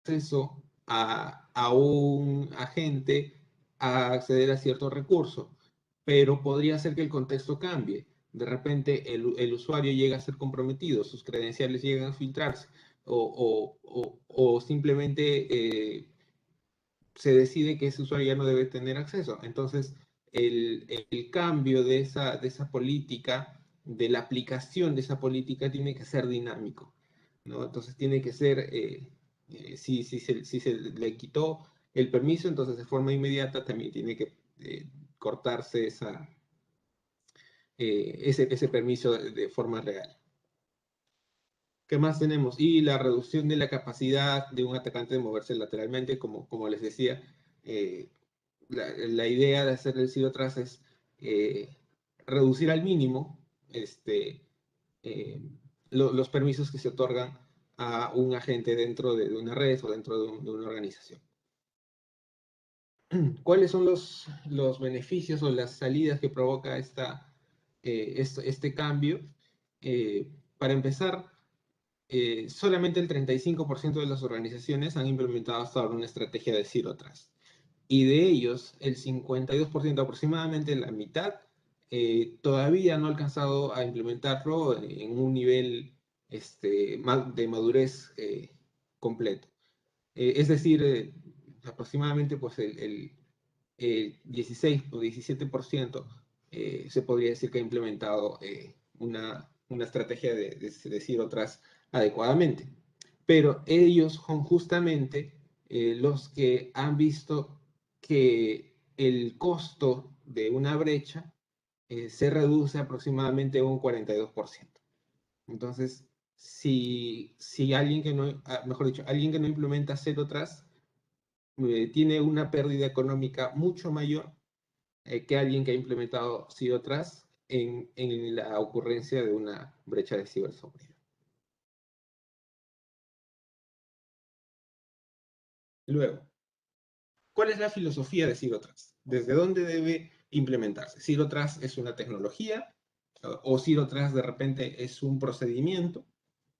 acceso a un agente a acceder a cierto recurso, pero podría ser que el contexto cambie. De repente el usuario llega a ser comprometido, sus credenciales llegan a filtrarse, o simplemente se decide que ese usuario ya no debe tener acceso. Entonces, el cambio de esa política, de la aplicación de esa política, tiene que ser dinámico, ¿no? Entonces, tiene que ser, si se le quitó el permiso, entonces de forma inmediata también tiene que cortarse ese permiso de forma real. ¿Qué más tenemos? Y la reducción de la capacidad de un atacante de moverse lateralmente, como les decía, eh, la idea de hacer el zero atrás es reducir al mínimo eh, los permisos que se otorgan a un agente dentro de una red o dentro de una organización. ¿Cuáles son los beneficios o las salidas que provoca este cambio? Para empezar, solamente el 35% de las organizaciones han implementado hasta ahora una estrategia de Zero Trust. Y de ellos, el 52%, aproximadamente la mitad, todavía no ha alcanzado a implementarlo en un nivel de madurez completo. Es decir, aproximadamente pues, el 16 o 17% se podría decir que ha implementado una estrategia de Zero Trust adecuadamente. Pero ellos son justamente los que han visto que el costo de una brecha se reduce aproximadamente un 42%. Entonces, si alguien que no, mejor dicho, alguien que no implementa Zero Trust tiene una pérdida económica mucho mayor que alguien que ha implementado Zero Trust en la ocurrencia de una brecha de ciberseguridad. Luego, ¿cuál es la filosofía de Zero Trust? ¿Desde dónde debe implementarse? ¿Zero Trust es una tecnología? ¿O Zero Trust de repente es un procedimiento?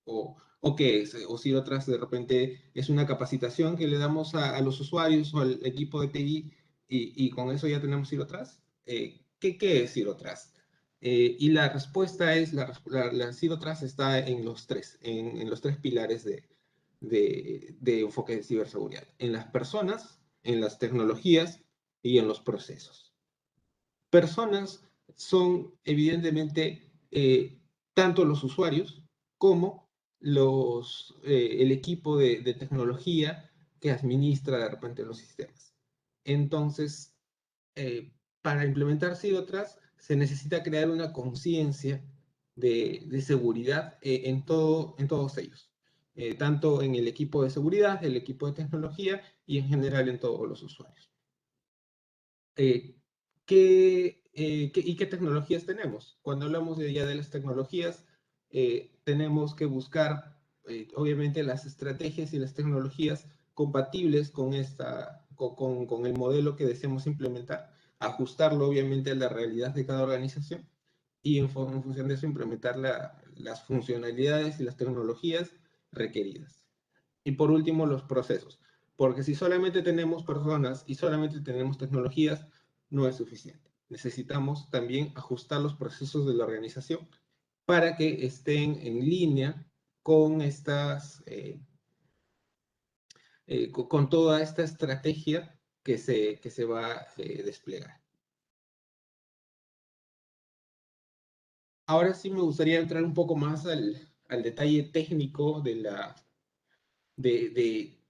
¿O qué es? ¿O Zero Trust de repente es una capacitación que le damos a los usuarios o al equipo de TI y con eso ya tenemos Zero Trust? ¿Qué es Zero Trust? Y la respuesta es, la Zero Trust está en los tres pilares de enfoque de ciberseguridad, en las personas, en las tecnologías y en los procesos. Personas son evidentemente tanto los usuarios como el equipo de tecnología que administra de repente los sistemas. Entonces, para implementar Zero Trust se necesita crear una conciencia de seguridad en todos ellos, tanto en el equipo de seguridad, el equipo de tecnología y en general en todos los usuarios. Eh, ¿Y qué tecnologías tenemos? Cuando hablamos ya de las tecnologías, tenemos que buscar, obviamente, las estrategias y las tecnologías compatibles con el modelo que deseamos implementar, ajustarlo, obviamente, a la realidad de cada organización y en función de eso implementar las funcionalidades y las tecnologías requeridas. Y por último, los procesos. Porque si solamente tenemos personas y solamente tenemos tecnologías, no es suficiente. Necesitamos también ajustar los procesos de la organización para que estén en línea con con toda esta estrategia que se va a desplegar. Ahora sí me gustaría entrar un poco más al detalle técnico de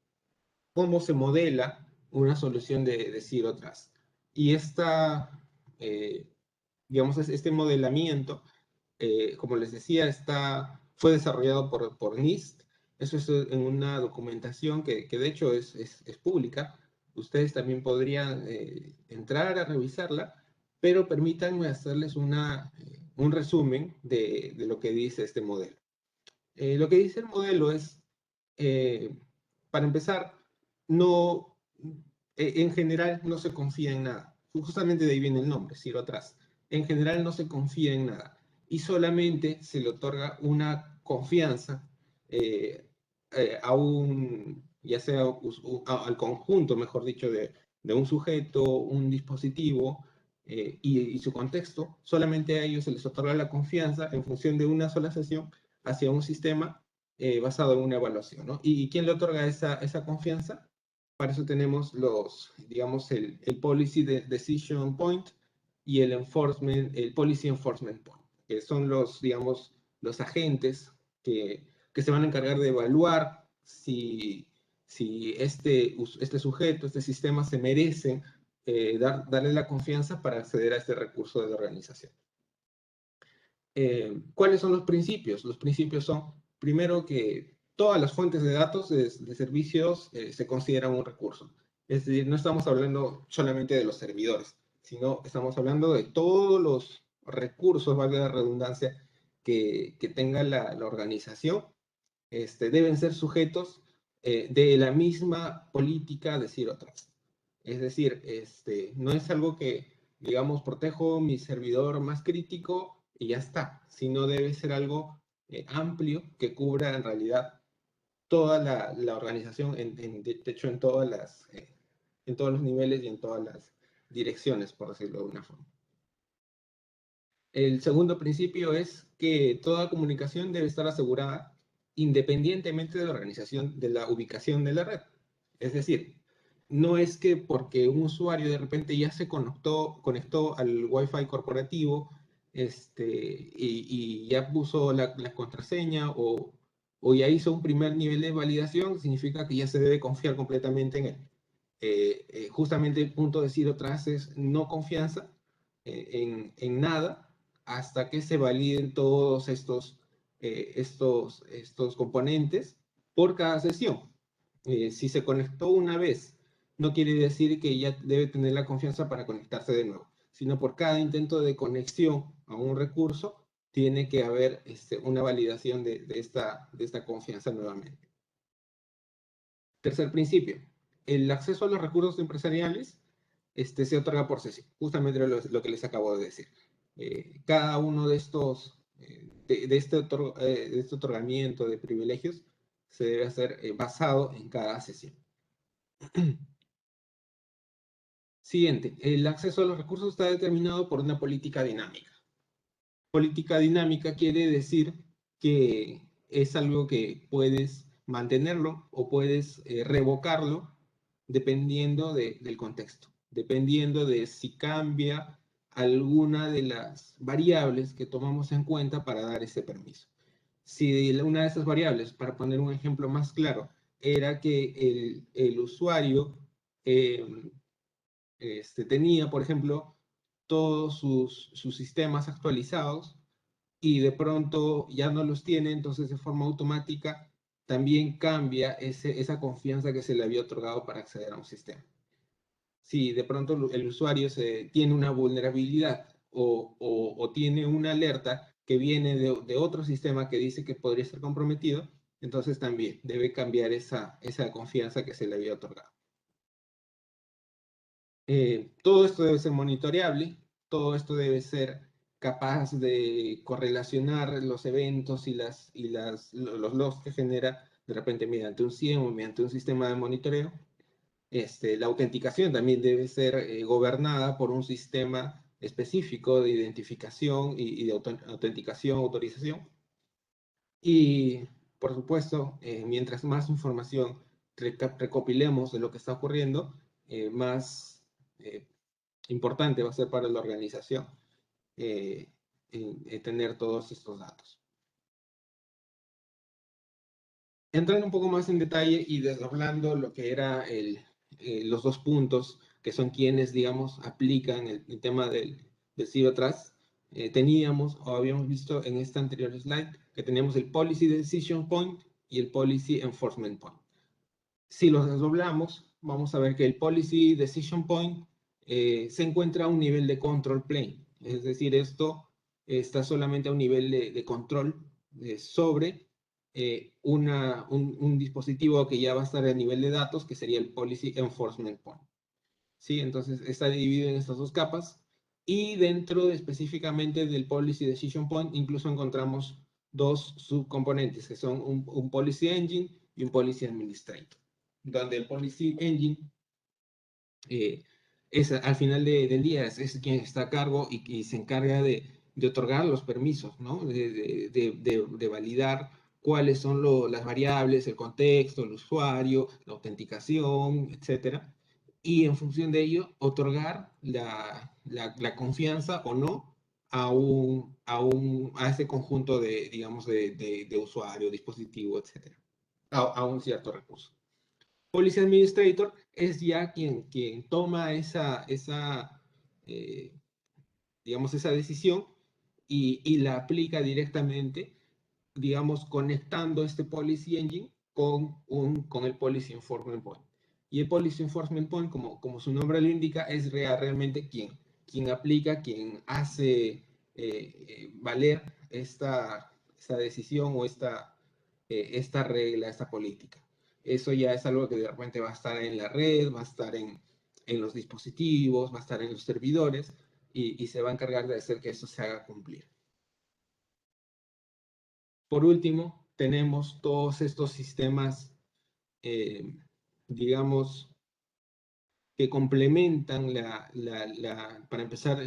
cómo se modela una solución de Zero Trust. Y eh, digamos, este modelamiento, como les decía, fue desarrollado por NIST. Eso es en una documentación que de hecho es pública. Ustedes también podrían entrar a revisarla, pero permítanme hacerles un resumen de lo que dice este modelo. Lo que dice el modelo es, eh, para empezar, no, en general no se confía en nada. Justamente de ahí viene el nombre, Zero Trust. En general no se confía en nada y solamente se le otorga una confianza eh, a un ya sea al conjunto, mejor dicho, de un sujeto, un dispositivo y su contexto, solamente a ellos se les otorga la confianza en función de una sola sesión hacia un sistema basado en una evaluación, ¿no? ¿Y quién le otorga esa confianza? Para eso tenemos digamos, el Policy Decision Point y el Policy Enforcement Point, que son digamos, los agentes que se van a encargar de evaluar si este sujeto, este sistema se merece darle la confianza para acceder a este recurso de la organización. ¿Cuáles son los principios? Los principios son, primero, que todas las fuentes de datos de servicios se consideran un recurso. Es decir, no estamos hablando solamente de los servidores, sino estamos hablando de todos los recursos, valga la redundancia, que tenga la organización, deben ser sujetos de la misma política de Zero Trust. Es decir, no es algo que, digamos, protejo mi servidor más crítico y ya está, sino debe ser algo amplio que cubra en realidad toda la organización, de hecho en en todos los niveles y en todas las direcciones, por decirlo de una forma. El segundo principio es que toda comunicación debe estar asegurada independientemente de la organización, de la ubicación de la red. Es decir, no es que porque un usuario de repente ya se conectó al Wi-Fi corporativo y ya puso la contraseña o ya hizo un primer nivel de validación, significa que ya se debe confiar completamente en él. Justamente el punto de Zero Trust es no confianza en nada hasta que se validen todos estos componentes por cada sesión. Si se conectó una vez, no quiere decir que ya debe tener la confianza para conectarse de nuevo, sino por cada intento de conexión a un recurso, tiene que haber una validación de esta confianza nuevamente. Tercer principio, el acceso a los recursos empresariales se otorga por sesión, justamente lo que les acabo de decir. Cada uno de este otorgamiento de privilegios se debe hacer basado en cada sesión. Siguiente, el acceso a los recursos está determinado por una política dinámica. Política dinámica quiere decir que es algo que puedes mantenerlo o puedes revocarlo dependiendo del contexto, dependiendo de si cambia alguna de las variables que tomamos en cuenta para dar ese permiso. Si una de esas variables, para poner un ejemplo más claro, era que el usuario tenía, por ejemplo, todos sus sistemas actualizados y de pronto ya no los tiene, entonces de forma automática también cambia esa confianza que se le había otorgado para acceder a un sistema. Si de pronto el usuario tiene una vulnerabilidad o tiene una alerta que viene de otro sistema que dice que podría estar comprometido, entonces también debe cambiar esa confianza que se le había otorgado. Todo esto debe ser monitoreable, todo esto debe ser capaz de correlacionar los eventos y los logs que genera de repente mediante un SIEM o mediante un sistema de monitoreo. La autenticación también debe ser gobernada por un sistema específico de identificación y de autenticación, autorización. Y, por supuesto, mientras más información recopilemos de lo que está ocurriendo, más importante va a ser para la organización tener todos estos datos. Entrando un poco más en detalle y desdoblando lo que era los dos puntos, que son quienes, digamos, aplican el tema del Zero Trust, teníamos, o habíamos visto en esta anterior slide, que teníamos el Policy Decision Point y el Policy Enforcement Point. Si los desdoblamos, vamos a ver que el Policy Decision Point se encuentra a un nivel de control plane, es decir, esto está solamente a un nivel de control sobre un dispositivo que ya va a estar a nivel de datos, que sería el Policy Enforcement Point. ¿Sí? Entonces está dividido en estas dos capas y dentro específicamente del Policy Decision Point incluso encontramos dos subcomponentes que son un Policy Engine y un Policy Administrator. donde el Policy Engine al final del día es quien está a cargo y se encarga de otorgar los permisos, ¿no? De validar cuáles son las variables, el contexto, el usuario, la autenticación, etcétera. Y en función de ello, otorgar la confianza o no a ese conjunto de, digamos, de usuario, dispositivo, etcétera, a un cierto recurso. Policy Administrator es ya quien toma eh, digamos, esa decisión y la aplica directamente, digamos, conectando este Policy Engine con el Policy Enforcement Point. Y el Policy Enforcement Point, como su nombre lo indica, es realmente quien aplica, quien hace valer esta decisión o esta regla, esta política. Eso ya es algo que de repente va a estar en la red, va a estar en los dispositivos, va a estar en los servidores y se va a encargar de hacer que eso se haga cumplir. Por último, tenemos todos estos sistemas, digamos, que complementan para empezar,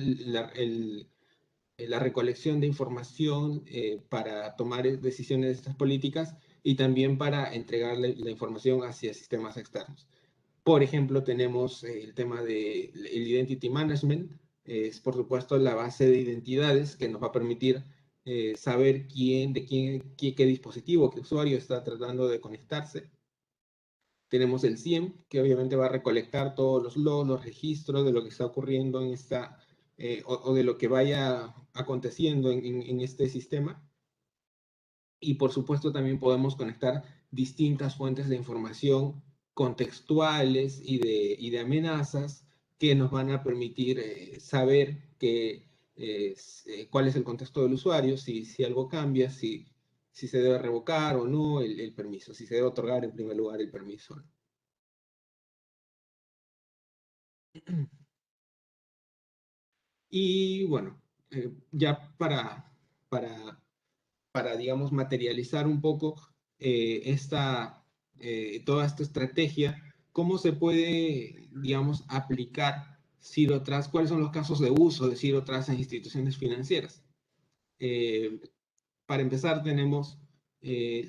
la recolección de información para tomar decisiones de estas políticas y también para entregar la información hacia sistemas externos. Por ejemplo, tenemos el tema del Identity Management, es por supuesto la base de identidades que nos va a permitir saber qué dispositivo, qué usuario está tratando de conectarse. Tenemos el SIEM, que obviamente va a recolectar todos los logs, los registros de lo que está ocurriendo en o de lo que vaya aconteciendo en este sistema. Y por supuesto también podemos conectar distintas fuentes de información contextuales y de amenazas que nos van a permitir saber cuál es el contexto del usuario, si algo cambia, si se debe revocar o no el permiso, si se debe otorgar en primer lugar el permiso. Y bueno, ya para, digamos, materializar un poco toda esta estrategia, ¿cómo se puede, digamos, aplicar Zero Trust? ¿Cuáles son los casos de uso de Zero Trust en instituciones financieras? Eh, para empezar, tenemos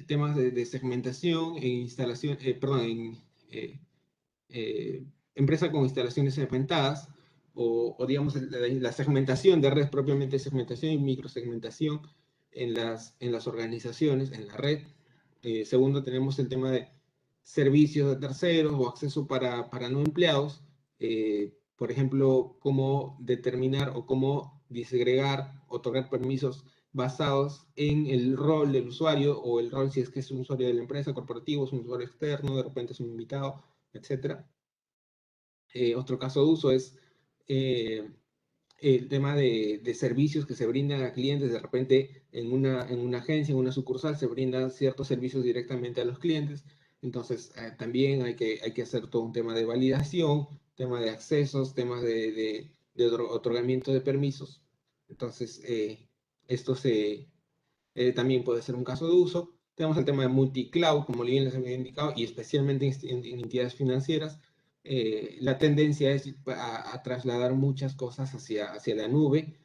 temas de segmentación e instalación, perdón, eh, eh, empresa con instalaciones segmentadas, o digamos la segmentación de red, propiamente segmentación y microsegmentación en las organizaciones, en la red. Segundo, tenemos el tema de servicios de terceros o acceso para no empleados. Por ejemplo, cómo determinar o cómo disgregar, otorgar permisos basados en el rol del usuario o el rol si es que es un usuario de la empresa, corporativo, es un usuario externo, de repente es un invitado, etcétera. Otro caso de uso es eh, el tema de servicios que se brindan a clientes. De repente en una agencia, en una sucursal, se brindan ciertos servicios directamente a los clientes. Entonces también hay que hacer todo un tema de validación, tema de accesos, temas de otorgamiento de permisos. Entonces también puede ser un caso de uso. Tenemos el tema de multi-cloud, como bien les había indicado, y especialmente en entidades financieras. La tendencia es a trasladar muchas cosas hacia la nube,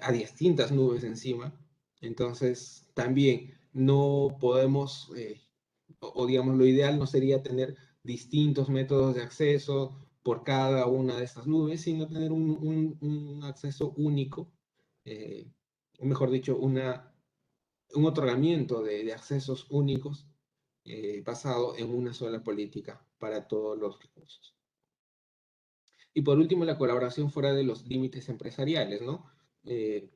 a distintas nubes encima. Entonces, también no podemos, digamos, lo ideal no sería tener distintos métodos de acceso por cada una de estas nubes, sino tener un acceso único, o mejor dicho, un otorgamiento de accesos únicos basado en una sola política para todos los recursos. Y por último, la colaboración fuera de los límites empresariales, ¿no?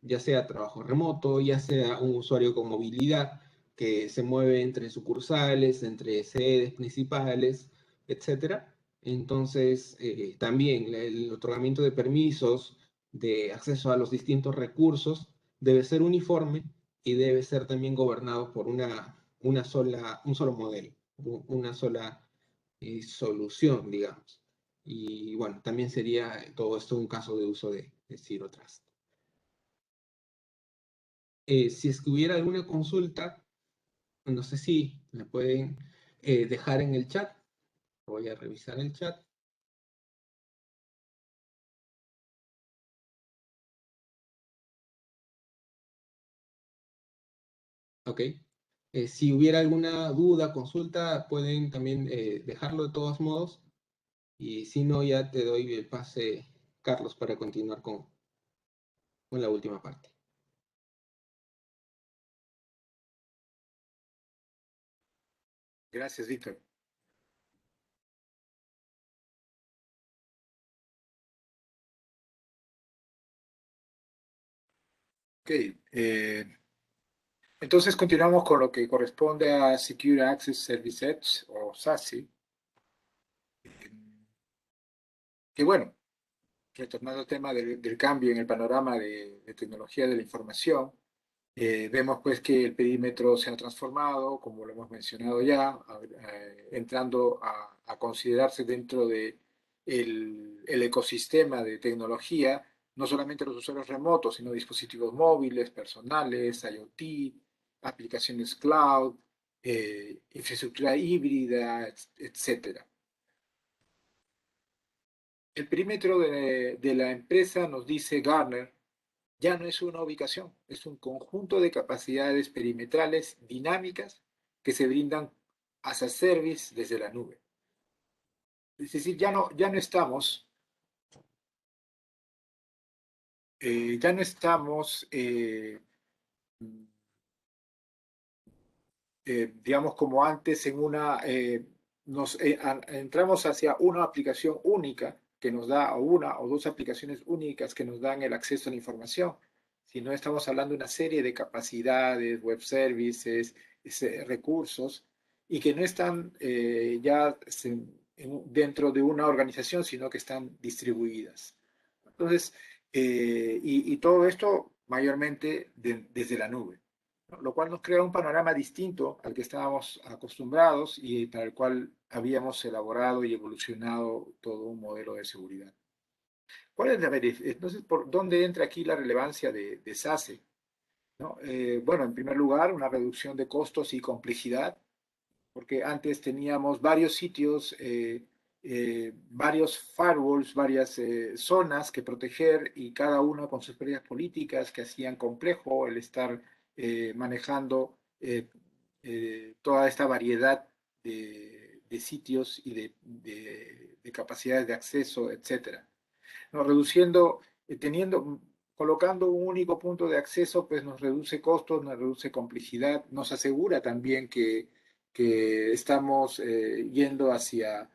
Ya sea trabajo remoto, ya sea un usuario con movilidad que se mueve entre sucursales, entre sedes principales, etcétera. Entonces, también el otorgamiento de permisos, de acceso a los distintos recursos, debe ser uniforme y debe ser también gobernado por un solo modelo, una sola solución, digamos. Y bueno, también sería todo esto un caso de uso de Zero Trust. Si es que hubiera alguna consulta, no sé si la pueden dejar en el chat. Voy a revisar el chat. Ok. Si hubiera alguna duda, consulta, pueden también dejarlo de todos modos. Y si no, ya te doy el pase, Carlos, para continuar con la última parte. Gracias, Víctor. Ok, entonces continuamos con lo que corresponde a Secure Access Service Edge o SASE. Que bueno, retornando al tema del cambio en el panorama de tecnología de la información, vemos pues que el perímetro se ha transformado, como lo hemos mencionado ya, entrando a considerarse dentro de el ecosistema de tecnología, no solamente los usuarios remotos, sino dispositivos móviles, personales, IoT, aplicaciones cloud, infraestructura híbrida, etcétera. El perímetro de la empresa, nos dice Gartner, ya no es una ubicación, es un conjunto de capacidades perimetrales dinámicas que se brindan as a service desde la nube. Es decir, ya no estamos, digamos, como antes en entramos hacia una aplicación única que nos da, o una o dos aplicaciones únicas que nos dan el acceso a la información, sino estamos hablando de una serie de capacidades, web services, recursos, y que no están dentro de una organización, sino que están distribuidas. Entonces, y todo esto mayormente desde la nube, ¿no? Lo cual nos crea un panorama distinto al que estábamos acostumbrados y para el cual habíamos elaborado y evolucionado todo un modelo de seguridad. ¿Cuál es entonces, por dónde entra aquí la relevancia de SASE? ¿No? Bueno, en primer lugar, una reducción de costos y complejidad, porque antes teníamos varios sitios, varios firewalls, varias zonas que proteger y cada uno con sus propias políticas que hacían complejo el estar manejando toda esta variedad de sitios y de capacidades de acceso, etcétera, ¿no? Reduciendo, colocando un único punto de acceso, pues nos reduce costos, nos reduce complejidad, nos asegura también que estamos yendo hacia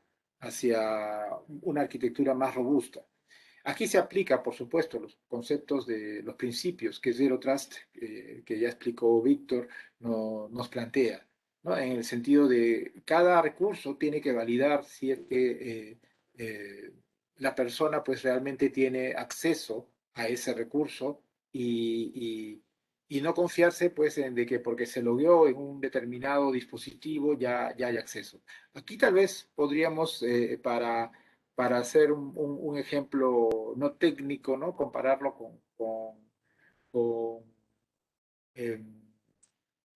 una arquitectura más robusta. Aquí se aplica, por supuesto, los conceptos de los principios que Zero Trust, que ya explicó Víctor, nos plantea, ¿no? En el sentido de cada recurso tiene que validar si es que la persona pues realmente tiene acceso a ese recurso y no confiarse pues en de que porque se logueó en un determinado dispositivo ya hay acceso. Aquí tal vez podríamos, para hacer un ejemplo no técnico, ¿no? Compararlo con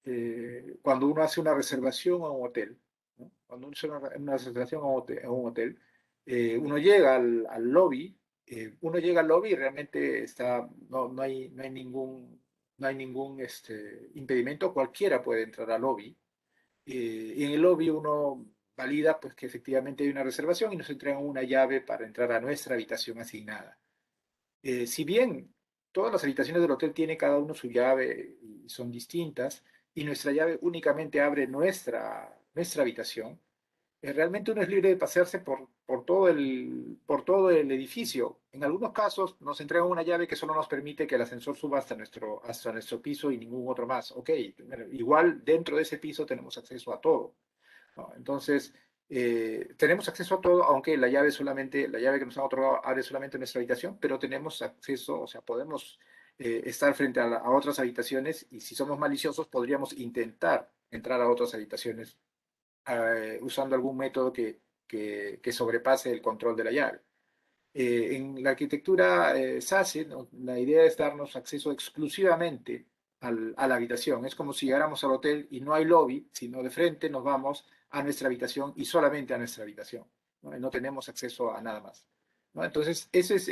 eh, cuando uno hace una reservación a un hotel, ¿no? Cuando uno hace una reservación a un hotel, uno llega al lobby, uno llega al lobby y realmente no hay ningún impedimento, cualquiera puede entrar al lobby. Y en el lobby uno valida pues que efectivamente hay una reservación y nos entregan una llave para entrar a nuestra habitación asignada. Si bien todas las habitaciones del hotel tienen cada uno su llave y son distintas, y nuestra llave únicamente abre nuestra habitación, realmente uno es libre de pasearse por todo el edificio. En algunos casos nos entregan una llave que solo nos permite que el ascensor suba hasta nuestro piso y ningún otro más. Ok, igual dentro de ese piso tenemos acceso a todo, ¿no? Entonces, tenemos acceso a todo, aunque la llave que nos han otorgado abre solamente nuestra habitación, pero tenemos acceso, o sea, podemos estar frente a otras habitaciones y si somos maliciosos podríamos intentar entrar a otras habitaciones usando algún método que sobrepase el control de la llave. En la arquitectura SASE, ¿no? La idea es darnos acceso exclusivamente a la habitación. Es como si llegáramos al hotel y no hay lobby, sino de frente nos vamos a nuestra habitación y solamente a nuestra habitación, ¿no? No tenemos acceso a nada más, ¿no? Entonces, esa es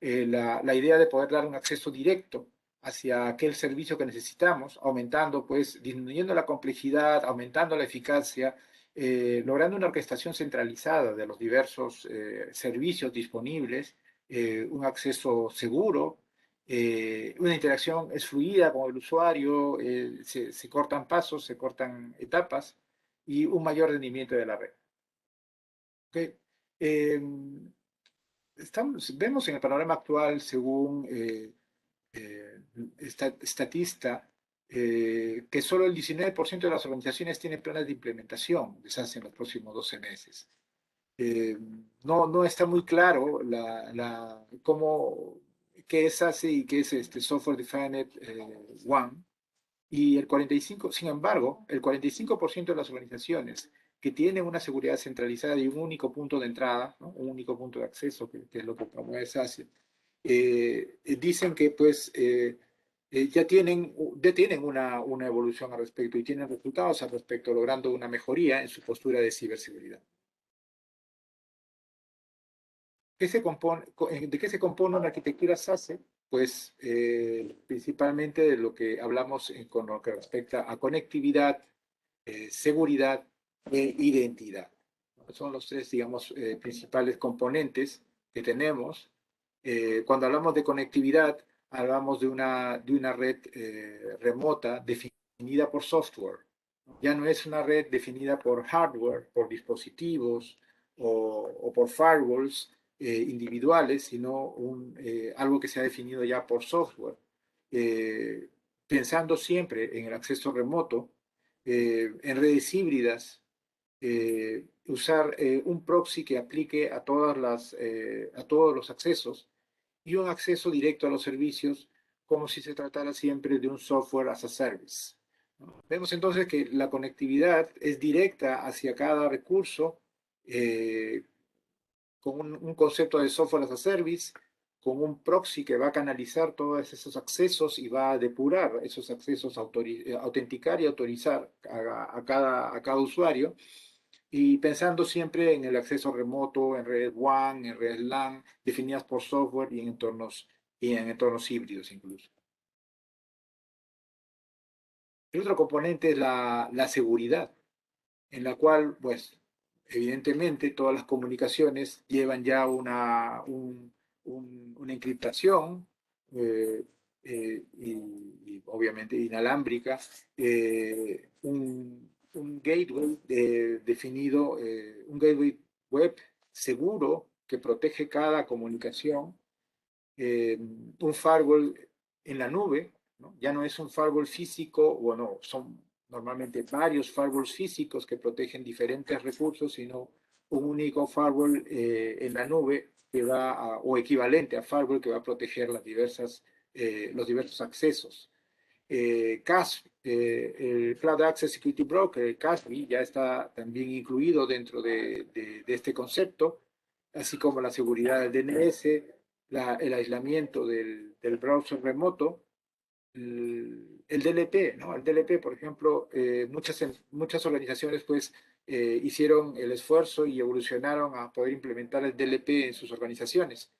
la idea de poder dar un acceso directo hacia aquel servicio que necesitamos, aumentando, pues, disminuyendo la complejidad, aumentando la eficacia, logrando una orquestación centralizada de los diversos servicios disponibles, un acceso seguro, una interacción es fluida con el usuario, se cortan pasos, se cortan etapas y un mayor rendimiento de la red. ¿Okay? Eh, vemos en el panorama actual, según eh, Statista, que solo el 19% de las organizaciones tienen planes de implementación, les hacen los próximos 12 meses. No está muy claro qué es ASE y qué es este Software Defined One. Y sin embargo, el 45% de las organizaciones que tienen una seguridad centralizada y un único punto de entrada, ¿no? Un único punto de acceso, que es lo que promueve SASE, dicen que pues ya tienen una evolución al respecto y tienen resultados al respecto, logrando una mejoría en su postura de ciberseguridad. ¿De qué se compone una arquitectura SASE? Pues principalmente de lo que hablamos con lo que respecta a conectividad, seguridad e identidad. Son los tres, digamos, principales componentes que tenemos. Cuando hablamos de conectividad, hablamos de una red remota definida por software. Ya no es una red definida por hardware, por dispositivos o por firewalls individuales, sino algo que se ha definido ya por software. Pensando siempre en el acceso remoto, en redes híbridas, usar un proxy que aplique a a todos los accesos y un acceso directo a los servicios como si se tratara siempre de un software as a service. Vemos entonces que la conectividad es directa hacia cada recurso con un concepto de software as a service, con un proxy que va a canalizar todos esos accesos y va a depurar esos accesos, autenticar y autorizar a cada usuario, y pensando siempre en el acceso remoto, en red WAN, en red LAN, definidas por software y en entornos híbridos incluso. El otro componente es la seguridad, en la cual, pues, evidentemente todas las comunicaciones llevan ya una encriptación y obviamente inalámbrica, un gateway definido, un gateway web seguro que protege cada comunicación, un firewall en la nube, ¿no? Ya no es un firewall físico, bueno, son normalmente varios firewalls físicos que protegen diferentes recursos, sino un único firewall en la nube o equivalente a firewall que va a proteger los diversos accesos. CASB, el Cloud Access Security Broker, el CASB, ya está también incluido dentro de este concepto, así como la seguridad del DNS, el aislamiento del browser remoto, el DLP, ¿no? El DLP, por ejemplo, muchas organizaciones pues hicieron el esfuerzo y evolucionaron a poder implementar el DLP en sus organizaciones.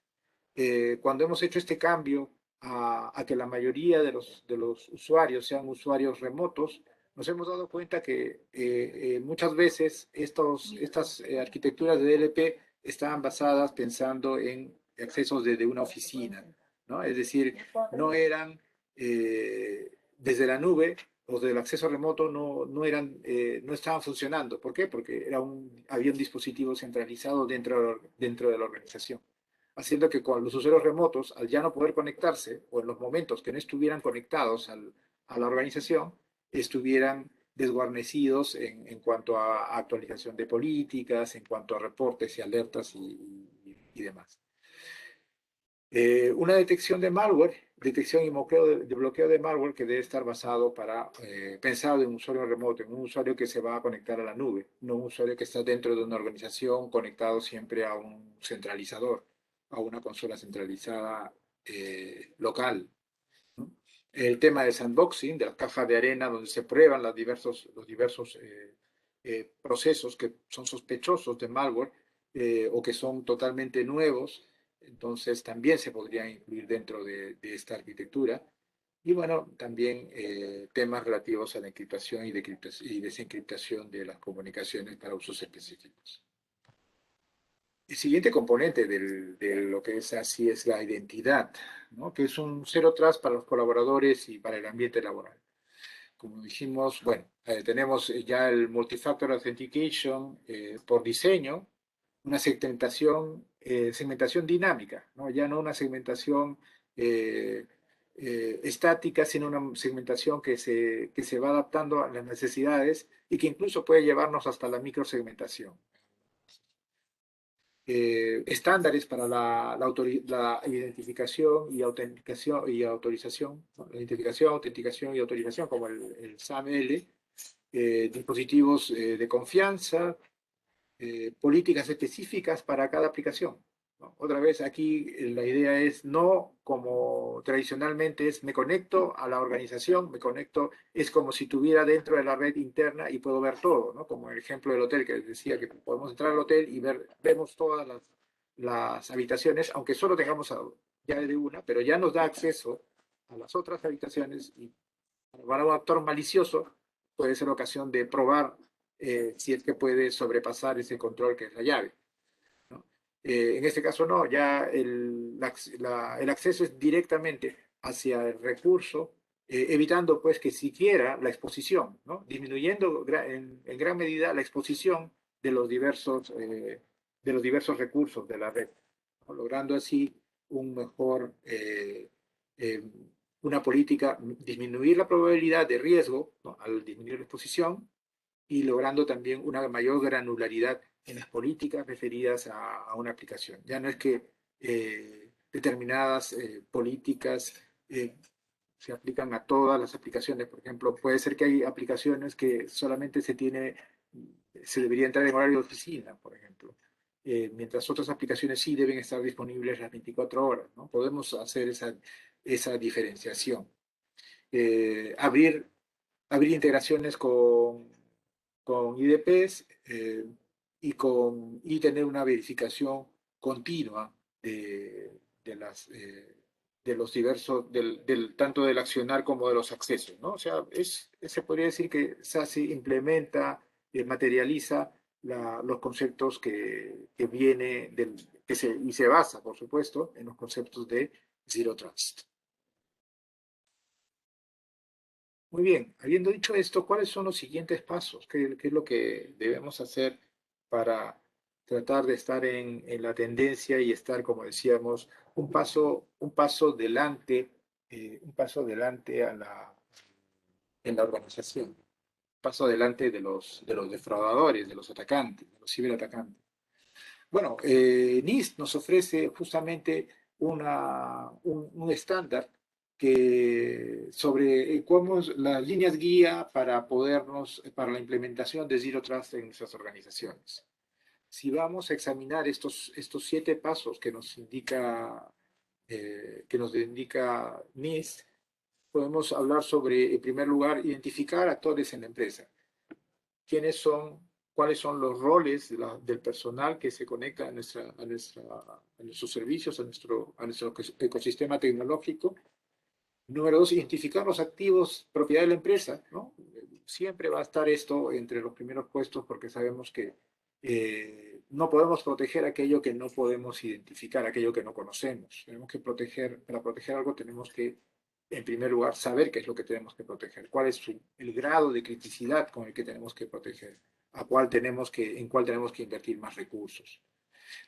Cuando hemos hecho este cambio a que la mayoría de los usuarios sean usuarios remotos, nos hemos dado cuenta que muchas veces estas arquitecturas de DLP estaban basadas pensando en accesos desde una oficina, ¿no? Es decir, no eran desde la nube o del acceso remoto no estaban funcionando. ¿Por qué? Porque había un dispositivo centralizado dentro de la organización, haciendo que con los usuarios remotos, al ya no poder conectarse, o en los momentos que no estuvieran conectados a la organización, estuvieran desguarnecidos en cuanto a actualización de políticas, en cuanto a reportes y alertas y demás. Una detección de malware, detección y bloqueo de malware que debe estar pensado en un usuario remoto, en un usuario que se va a conectar a la nube, no un usuario que está dentro de una organización conectado siempre a un centralizador, a una consola centralizada local, ¿no? El tema del sandboxing, de las cajas de arena donde se prueban los diversos procesos que son sospechosos de malware o que son totalmente nuevos, entonces también se podrían incluir dentro de esta arquitectura. Y bueno, también temas relativos a la encriptación y desencriptación de las comunicaciones para usos específicos. El siguiente componente de lo que es así es la identidad, ¿no? Que es un cero trust para los colaboradores y para el ambiente laboral. Como dijimos, bueno, tenemos ya el Multifactor Authentication por diseño, una segmentación dinámica, ¿no? Ya no una segmentación estática, sino una segmentación que se va adaptando a las necesidades y que incluso puede llevarnos hasta la microsegmentación. Estándares para la identificación y autenticación y autorización, ¿no? La identificación, autenticación y autorización, como el SAML, dispositivos de confianza, políticas específicas para cada aplicación, ¿no? Otra vez aquí la idea es no como tradicionalmente es me conecto a la organización, me conecto, es como si estuviera dentro de la red interna y puedo ver todo, ¿no? Como el ejemplo del hotel que les decía que podemos entrar al hotel y vemos todas las habitaciones, aunque solo tengamos ya de una, pero ya nos da acceso a las otras habitaciones y para un actor malicioso puede ser ocasión de probar si es que puede sobrepasar ese control que es la llave, ¿no? En este caso no, ya el acceso es directamente hacia el recurso, evitando pues que siquiera la exposición, ¿no? Disminuyendo en gran medida la exposición de los diversos recursos de la red, ¿no? Logrando así un mejor, eh, una política, disminuir la probabilidad de riesgo, ¿no? Al disminuir la exposición y logrando también una mayor granularidad en las políticas referidas a una aplicación. Ya no es que determinadas políticas se aplican a todas las aplicaciones. Por ejemplo, puede ser que hay aplicaciones que solamente se debería entrar en horario de oficina, por ejemplo. Mientras otras aplicaciones sí deben estar disponibles las 24 horas, ¿no? Podemos hacer esa diferenciación. Abrir integraciones con IDPs y tener una verificación continua de las, de los diversos, tanto del accionar como de los accesos, ¿no? O sea, se podría decir que SASE implementa, materializa los conceptos que viene y se basa, por supuesto, en los conceptos de Zero Trust. Muy bien, habiendo dicho esto, ¿cuáles son los siguientes pasos? ¿Qué es lo que debemos hacer para tratar de estar en la tendencia y estar, como decíamos, un paso delante, en la organización, un paso adelante de los defraudadores, de los atacantes, de los ciberatacantes? Bueno, NIST nos ofrece justamente un estándar sobre cómo las líneas guía para la implementación de Zero Trust en nuestras organizaciones. Si vamos a examinar estos 7 pasos que nos indica NIST, podemos hablar sobre, en primer lugar, identificar actores en la empresa. ¿Quiénes son? ¿Cuáles son los roles del personal que se conecta a nuestros servicios, a nuestro ecosistema tecnológico? Número 2, identificar los activos propiedad de la empresa, ¿no? Siempre va a estar esto entre los primeros puestos porque sabemos que no podemos proteger aquello que no podemos identificar, aquello que no conocemos. Tenemos que para proteger algo tenemos que, en primer lugar, saber qué es lo que tenemos que proteger, cuál es el grado de criticidad con el que tenemos que proteger, en cuál tenemos que invertir más recursos.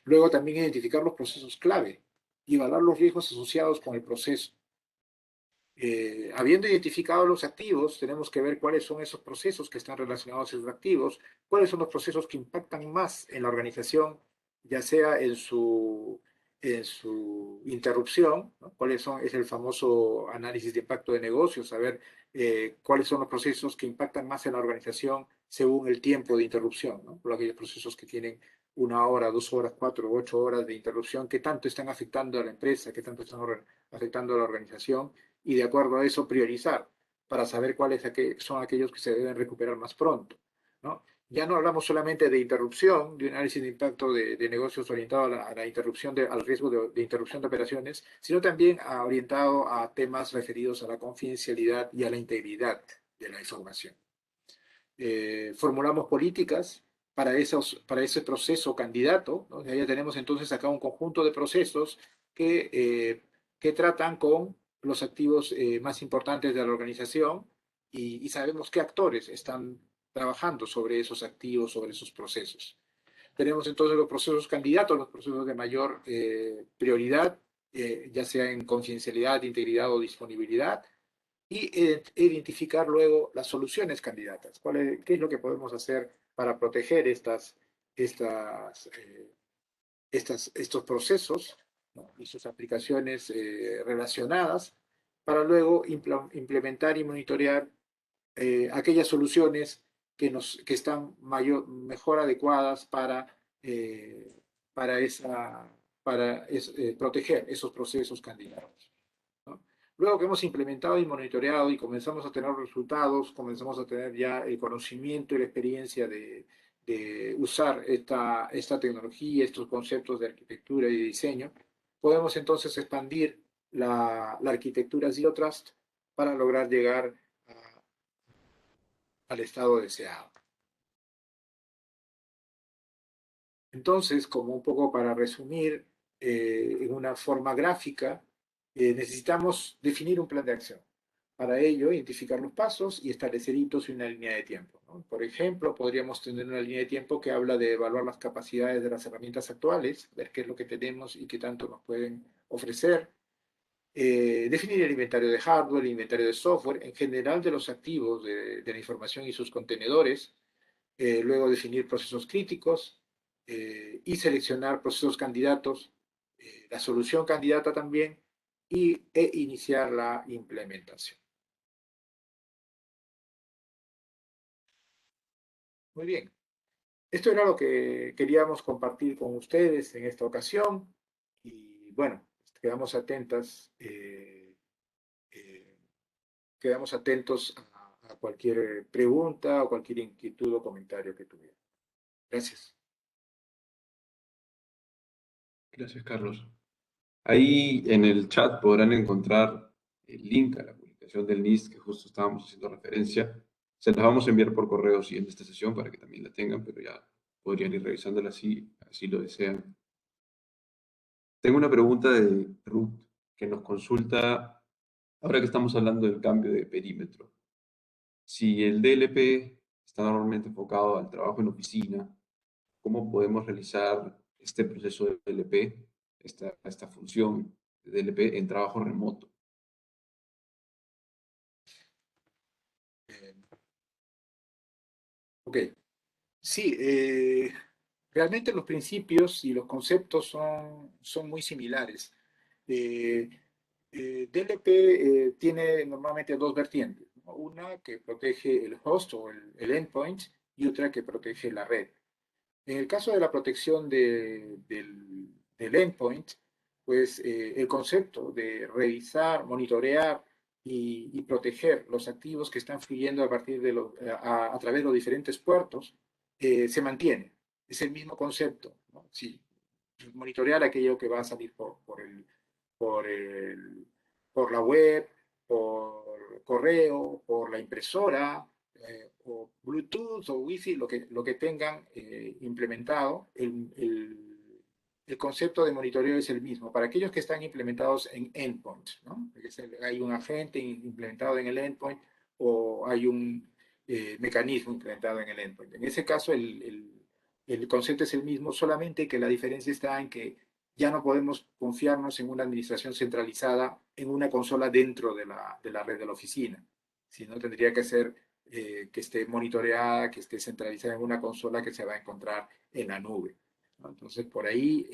Luego también identificar los procesos clave y evaluar los riesgos asociados con el proceso. Habiendo identificado los activos, tenemos que ver cuáles son esos procesos que están relacionados a esos activos, cuáles son los procesos que impactan más en la organización, ya sea en su interrupción, ¿no? Es el famoso análisis de impacto de negocios, saber cuáles son los procesos que impactan más en la organización según el tiempo de interrupción, ¿no? Por aquellos procesos que tienen 1 hora, 2 horas, 4, 8 horas de interrupción, qué tanto están afectando a la empresa, qué tanto están afectando a la organización, y de acuerdo a eso priorizar para saber cuáles son aquellos que se deben recuperar más pronto, ¿no? ya no hablamos solamente de interrupción, de un análisis de impacto de negocios orientado a la interrupción, al riesgo de interrupción de operaciones, sino también orientado a temas referidos a la confidencialidad y a la integridad de la información. Formulamos políticas para ese proceso candidato, ¿no? Ya tenemos entonces acá un conjunto de procesos que tratan con los activos más importantes de la organización y sabemos qué actores están trabajando sobre esos activos, sobre esos procesos. Tenemos entonces los procesos candidatos, los procesos de mayor prioridad, ya sea en confidencialidad, integridad o disponibilidad, y identificar luego las soluciones candidatas. ¿Qué es lo que podemos hacer para proteger estos procesos, ¿no? Y sus aplicaciones relacionadas para luego implementar y monitorear aquellas soluciones que están mejor adecuadas para, esa, proteger esos procesos candidatos, ¿no? Luego que hemos implementado y monitoreado y comenzamos a tener resultados, comenzamos a tener ya el conocimiento y la experiencia de usar esta tecnología, estos conceptos de arquitectura y de diseño, podemos entonces expandir la arquitectura Zero Trust para lograr llegar al estado deseado. Entonces, como un poco para resumir, en una forma gráfica, necesitamos definir un plan de acción. Para ello, identificar los pasos y establecer hitos y una línea de tiempo, ¿no? Por ejemplo, podríamos tener una línea de tiempo que habla de evaluar las capacidades de las herramientas actuales, ver qué es lo que tenemos y qué tanto nos pueden ofrecer. Definir el inventario de hardware, el inventario de software, en general de los activos de la información y sus contenedores. Luego definir procesos críticos y seleccionar procesos candidatos, la solución candidata también, e iniciar la implementación. Muy bien. Esto era lo que queríamos compartir con ustedes en esta ocasión. Y bueno, quedamos atentas, eh, quedamos atentos a cualquier pregunta o cualquier inquietud o comentario que tuvieran. Gracias. Gracias, Carlos. Ahí en el chat podrán encontrar el link a la publicación del NIST que justo estábamos haciendo referencia. Se las vamos a enviar por correo siguiente esta sesión para que también la tengan, pero ya podrían ir revisándola así lo desean. Tengo una pregunta de Ruth que nos consulta, ahora que estamos hablando del cambio de perímetro. Si el DLP está normalmente enfocado al trabajo en oficina, ¿cómo podemos realizar este proceso de DLP, esta función de DLP en trabajo remoto? Ok. Sí, realmente los principios y los conceptos son muy similares. Eh, DLP tiene normalmente dos vertientes, ¿no? Una que protege el host o el endpoint y otra que protege la red. En el caso de la protección del endpoint, pues el concepto de revisar, monitorear y proteger los activos que están fluyendo a partir a través de los diferentes puertos se mantiene. Es el mismo concepto, ¿no? Sí, monitorear aquello que va a salir por, el, por la web, por correo, por la impresora, o Bluetooth o Wi-Fi, lo que tengan implementado, el concepto de monitoreo es el mismo. Para aquellos que están implementados en endpoint, ¿no? Hay un agente implementado en el endpoint o hay un mecanismo implementado en el endpoint. En ese caso, el concepto es el mismo, solamente que la diferencia está en que ya no podemos confiarnos en una administración centralizada en una consola dentro de la red de la oficina, sino tendría que ser que esté monitoreada, que esté centralizada en una consola que se va a encontrar en la nube, ¿no? Entonces, por ahí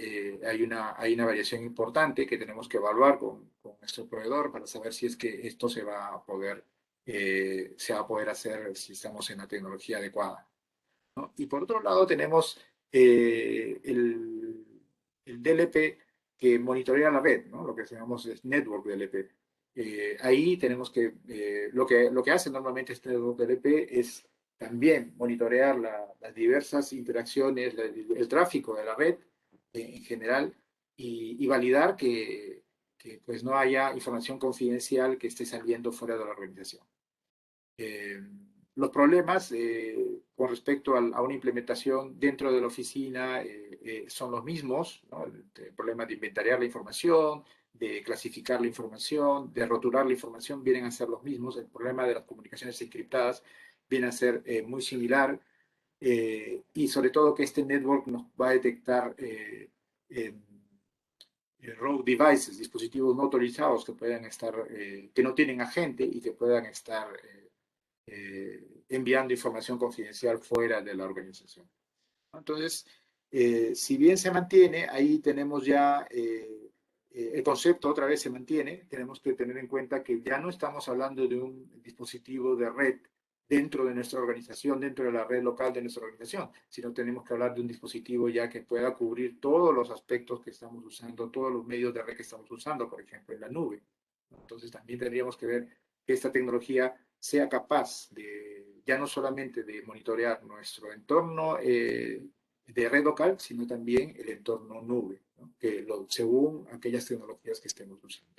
hay una variación importante que tenemos que evaluar con nuestro proveedor para saber si es que esto se va a poder hacer si estamos en la tecnología adecuada, ¿no? Y por otro lado tenemos el DLP que monitorea la red, ¿no? Lo que llamamos es Network DLP. Ahí tenemos lo que hace normalmente este Network DLP es también monitorear las diversas interacciones, el tráfico de la red en general y validar que pues no haya información confidencial que esté saliendo fuera de la organización. Los problemas con respecto a una implementación dentro de la oficina son los mismos, ¿no? El problema de inventariar la información, de clasificar la información, de rotular la información, vienen a ser los mismos. El problema de las comunicaciones encriptadas viene a ser muy similar y sobre todo que este network nos va a detectar rogue devices, dispositivos no autorizados que puedan estar, que no tienen agente y que puedan estar enviando información confidencial fuera de la organización. Entonces, si bien se mantiene, ahí tenemos ya el concepto otra vez se mantiene, tenemos que tener en cuenta que ya no estamos hablando de un dispositivo de red dentro de nuestra organización, dentro de la red local de nuestra organización, sino tenemos que hablar de un dispositivo ya que pueda cubrir todos los aspectos que estamos usando, todos los medios de red que estamos usando, por ejemplo, en la nube. Entonces, también tendríamos que ver que esta tecnología sea capaz de, ya no solamente de monitorear nuestro entorno de red local, sino también el entorno nube, ¿no? Según aquellas tecnologías que estemos usando.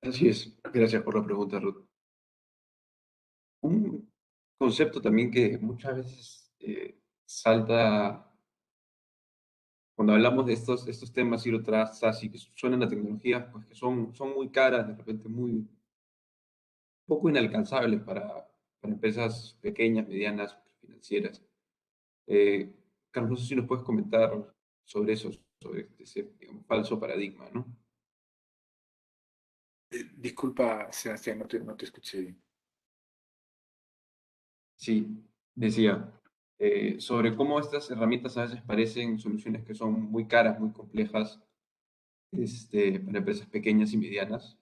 Así es. Gracias por la pregunta, Ruth. Un concepto también que muchas veces salta cuando hablamos de estos temas Zero Trust, SASI, que suenan a tecnologías pues, que son muy caras, de repente muy poco inalcanzables para empresas pequeñas, medianas, financieras. Eh, Carlos, no sé si nos puedes comentar sobre eso, sobre ese digamos, falso paradigma, ¿no? Disculpa, Sebastián, no te escuché bien. Sí, decía, sobre cómo estas herramientas a veces parecen soluciones que son muy caras, muy complejas, para empresas pequeñas y medianas,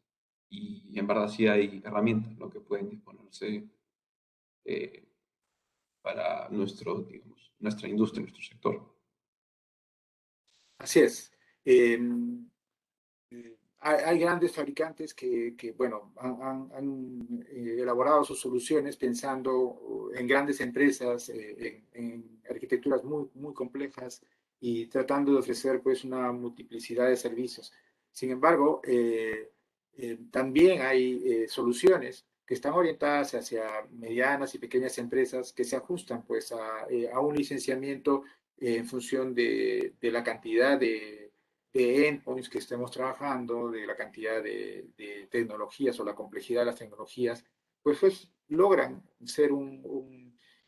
y en verdad sí hay herramientas, ¿no? que pueden disponerse eh, para nuestra industria, nuestro sector. Así es. Hay grandes fabricantes que bueno, han elaborado sus soluciones pensando en grandes empresas, en arquitecturas muy complejas y tratando de ofrecer pues una multiplicidad de servicios. Sin embargo, también hay soluciones que están orientadas hacia medianas y pequeñas empresas que se ajustan pues a un licenciamiento en función de la cantidad de endpoints que estemos trabajando, de la cantidad de tecnologías o la complejidad de las tecnologías, pues logran ser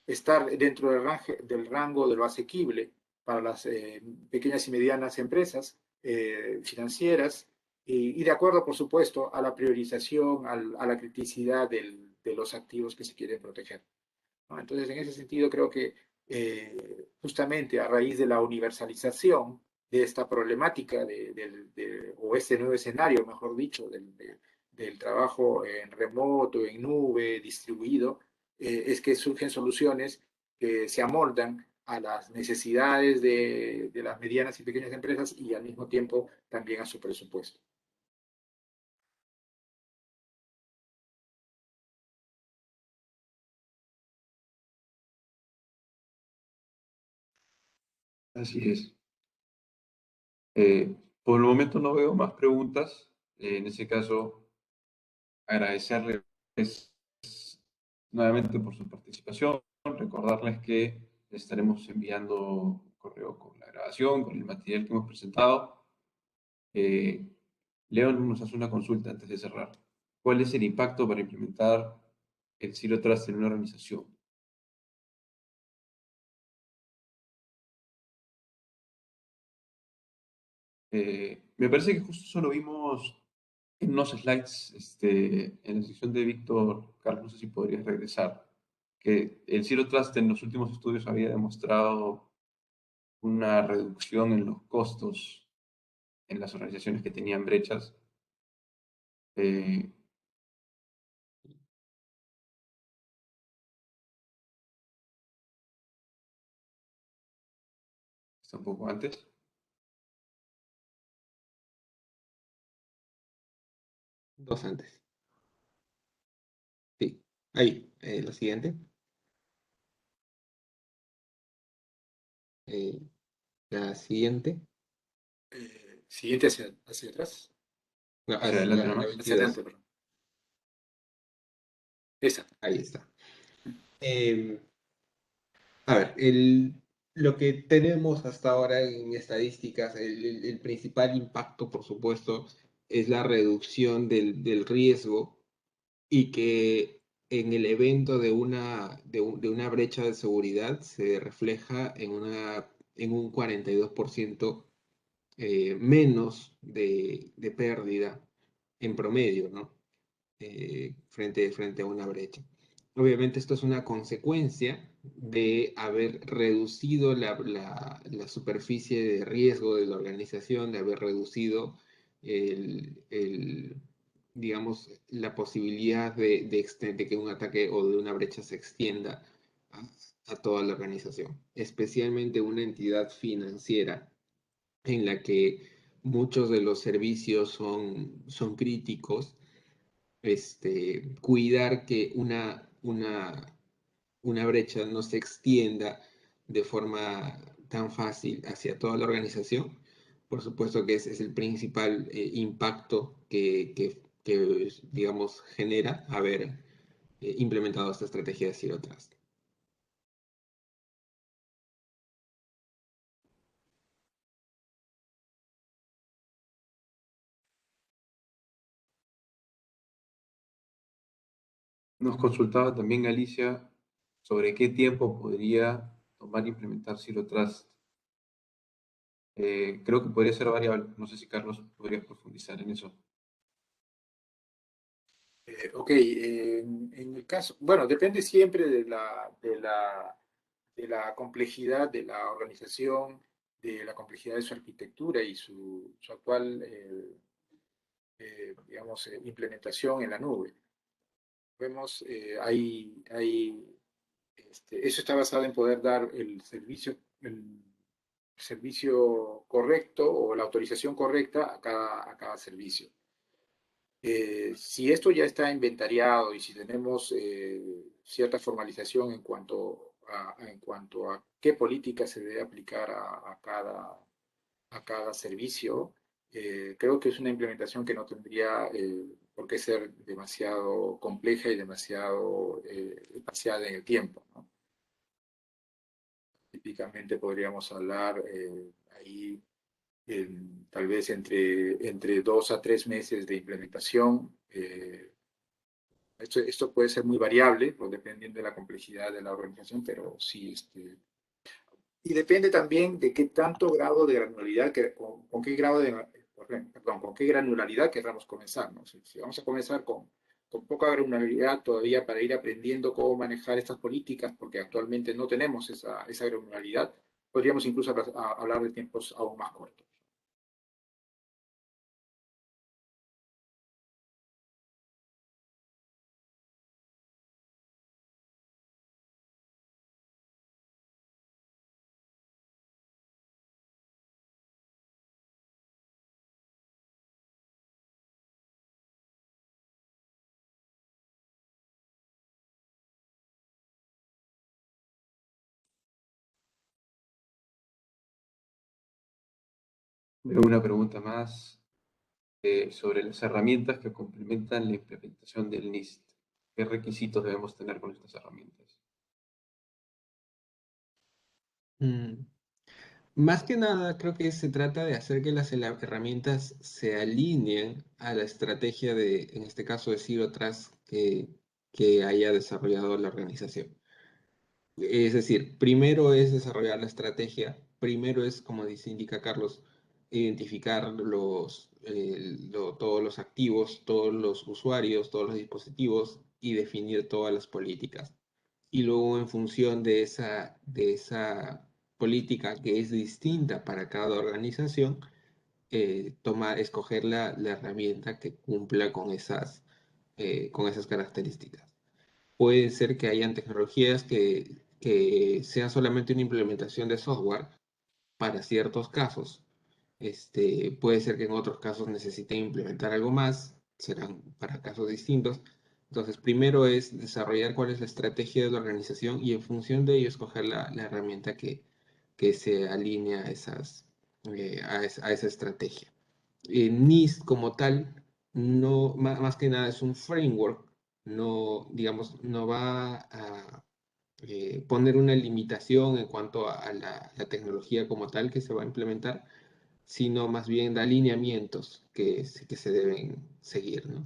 estar dentro del rango de lo asequible para las pequeñas y medianas empresas financieras y de acuerdo, por supuesto, a la priorización, a la criticidad de los activos que se quieren proteger, ¿no? Entonces, en ese sentido, creo que justamente a raíz de la universalización de esta problemática o este nuevo escenario, mejor dicho, del trabajo en remoto, en nube, distribuido, es que surgen soluciones que se amoldan a las necesidades de las medianas y pequeñas empresas y al mismo tiempo también a su presupuesto. Así es. Por el momento no veo más preguntas. En ese caso, agradecerles nuevamente por su participación, recordarles que les estaremos enviando un correo con la grabación, con el material que hemos presentado. León nos hace una consulta antes de cerrar. ¿Cuál es el impacto para implementar el Zero Trust en una organización? Me parece que justo eso lo vimos en unos slides en la sección de Víctor. Carlos, no sé si podrías regresar. Que el Zero Trust en los últimos estudios había demostrado una reducción en los costos en las organizaciones que tenían brechas. Eh, Está un poco antes. Dos antes. Sí, ahí, la siguiente. Eh, la siguiente. Siguiente hacia atrás. No, Hacia adelante la nomás. Hacia 22. adelante, perdón. Esa. Ahí está. Eh, a ver, lo que tenemos hasta ahora en estadísticas, el principal impacto, por supuesto, es la reducción del riesgo y que en el evento de una brecha de seguridad se refleja en un 42% menos de pérdida en promedio, ¿no? Frente a una brecha. Obviamente esto es una consecuencia de haber reducido la superficie de riesgo de la organización, de haber reducido digamos, la posibilidad de que un ataque o de una brecha se extienda a, a toda la organización, especialmente una entidad financiera en la que muchos de los servicios son críticos. Cuidar que una brecha no se extienda de forma tan fácil hacia toda la organización. Por supuesto que ese es el principal impacto que, digamos, genera haber implementado esta estrategia de Zero Trust. Nos consultaba también Alicia sobre qué tiempo podría tomar implementar Zero Trust. Creo que podría ser variable. No sé si Carlos podría profundizar en eso. Ok, en el caso, bueno, depende siempre de la complejidad de la organización, de la complejidad de su arquitectura y su actual, digamos, implementación en la nube. Vemos, eso está basado en poder dar el servicio correcto o la autorización correcta a cada servicio. Si esto ya está inventariado y si tenemos cierta formalización en cuanto a qué política se debe aplicar a cada servicio, creo que es una implementación que no tendría por qué ser demasiado compleja y demasiado espaciada en el tiempo, ¿no? Típicamente podríamos hablar ahí tal vez entre 2 a 3 meses de implementación. Esto puede ser muy variable, pues, dependiendo de la complejidad de la organización, pero sí, y depende también de qué tanto grado de granularidad, con qué grado perdón, con qué granularidad querramos comenzar, ¿no? Si vamos a comenzar con poca granularidad todavía para ir aprendiendo cómo manejar estas políticas, porque actualmente no tenemos esa granularidad, podríamos incluso hablar de tiempos aún más cortos. Una pregunta más sobre las herramientas que complementan la implementación del NIST. ¿Qué requisitos debemos tener con estas herramientas? Mm, Más que nada, creo que se trata de hacer que las herramientas se alineen a la estrategia en este caso, de Zero Trust que haya desarrollado la organización. Es decir, primero es desarrollar la estrategia, primero es, como indica Carlos, identificar todos los activos, todos los usuarios, todos los dispositivos y definir todas las políticas. Y luego, en función de esa política que es distinta para cada organización, escoger la herramienta que cumpla con esas características. Puede ser que hayan tecnologías que sean solamente una implementación de software para ciertos casos. Puede ser que en otros casos necesiten implementar algo más. serán para casos distintos. Entonces, primero es desarrollar cuál es la estrategia de la organización y en función de ello escoger la herramienta que se alinea a a esa estrategia. NIST como tal, no, más que nada es un framework, no, digamos, no va a poner una limitación en cuanto a la tecnología como tal que se va a implementar, sino más bien da lineamientos que se deben seguir, ¿no?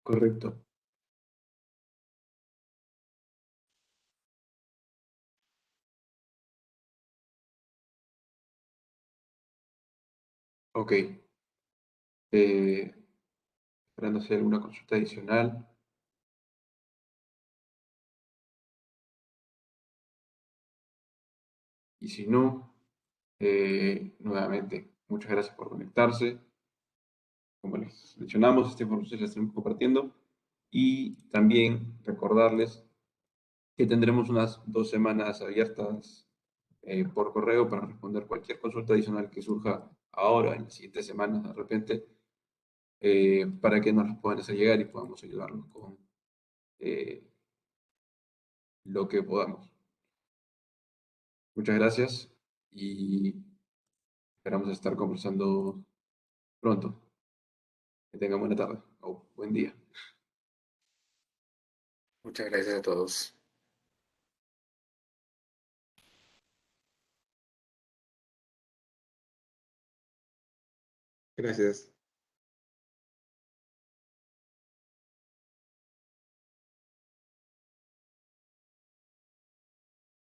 Correcto. Ok. Esperando hacer alguna consulta adicional. Y si no, nuevamente, muchas gracias por conectarse. Como les mencionamos, esta información la estaremos compartiendo. Y también recordarles que tendremos unas 2 semanas abiertas por correo para responder cualquier consulta adicional que surja ahora, en las siguientes semanas, de repente, para que nos las puedan hacer llegar y podamos ayudarlos con eh, lo que podamos. Muchas gracias y esperamos estar conversando pronto. Que tengan buena tarde o buen día. Muchas gracias a todos. Gracias.